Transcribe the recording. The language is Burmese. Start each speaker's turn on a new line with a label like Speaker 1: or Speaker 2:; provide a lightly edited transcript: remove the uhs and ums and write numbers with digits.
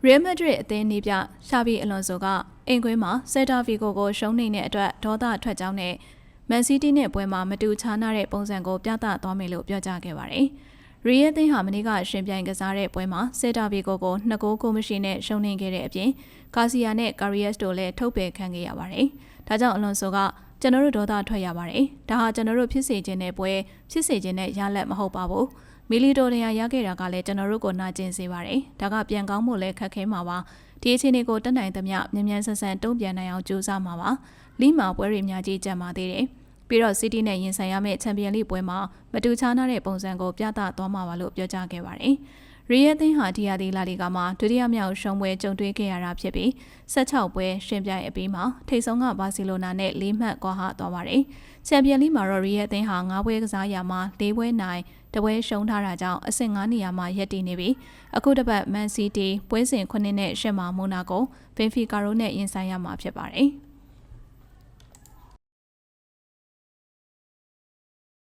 Speaker 1: Real Madrid အသင်းနေပြရှာဘီအလွန်ဆိုကအင်ကွင်းမှာဆက်တာဗီဂိုကိုရှုံးနေတဲ့အတွက်ဒေါသထွက်ကြောင်းနဲ့မန်စီးတီးနဲ့ပွဲမှာမတူခြားနာတဲ့ပုံစံကိုပြသသွားမယ်လို့ပြောကြားခဲ့ပါတယ်။ Real အသင်းဟာမနေ့ကရှင်ပြိုင်ကစားတဲ့ပွဲမှာဆက်တာဗီဂိုကို2ဂိုးကိုမရှိနဲ့ရှုံးနိမ့်ခဲ့တဲ့အပြင်ကာစီယာနဲ့ကာရီယက်စ်တို့လည်းထုတ်ပယ်ခံခဲ့ရပါတယ်။ဒါကြောင့်အလွန်ဆိုကကျွန်တော်တို့ဒေါသထွက်ရပါတယ်။ဒါဟာကျွန်တော်တို့ဖြစ်စေခြင်းတဲ့ပွဲဖြစ်စေခြင်းတဲ့ရလဒ်မဟုတ်ပါဘူး။မီလီတိုတွေရခဲ့တာကလည်းကျွန်တော်တို့ကိုနာကျင်စေပါတယ်။ဒါကပြန်ကောင်းဖို့လည်းခက်ခဲမှာပါ။ဒီအခြေအနေကိုတက်နိုင်သမျှမြန်မြန်ဆန်ဆန်တုံ့ပြန်နိုင်အောင်ကြိုးစားမှာပါ။လီမာပွဲတွေများကြီးကြံပါသေးတယ်။ပြီးတော့စီးတီးနဲ့ရင်ဆိုင်ရမယ့်ချန်ပီယံလိပွဲမှာမတူခြားနာတဲ့ပုံစံကိုပြသသွားမှာပါလို့ပြောကြားခဲ့ပါတယ်။ရီယယ်အသင်းဟာဒီယာဒီလာလီဂါမှာဒုတိယမြောက်ရှုံးပွဲကြုံတွေ့ခဲ့ရတာဖြစ်ပြီး16ပွဲရှင်ပြိုင်အပြီးမှာထိပ်ဆုံးကဘာစီလိုနာနဲ့4မှတ်ကွာဟသွားပါတယ်။ချန်ပီယံလိမှာတော့ရီယယ်အသင်းဟာ9ပွဲကစားရာမှာ4ပွဲနိုင်တပွဲရှုံးထားတာကြောင့်အဆင့်9နေရာမှာရပ်တည်နေပြီးအခုတစ်ပတ်မန်စီးတီးပွဲစဉ်9နဲ့8မှာမိုနာကိုဘင်ဖီကာရိုနဲ့ရင်ဆိုင်ရမှာဖြစ်ပါတယ်။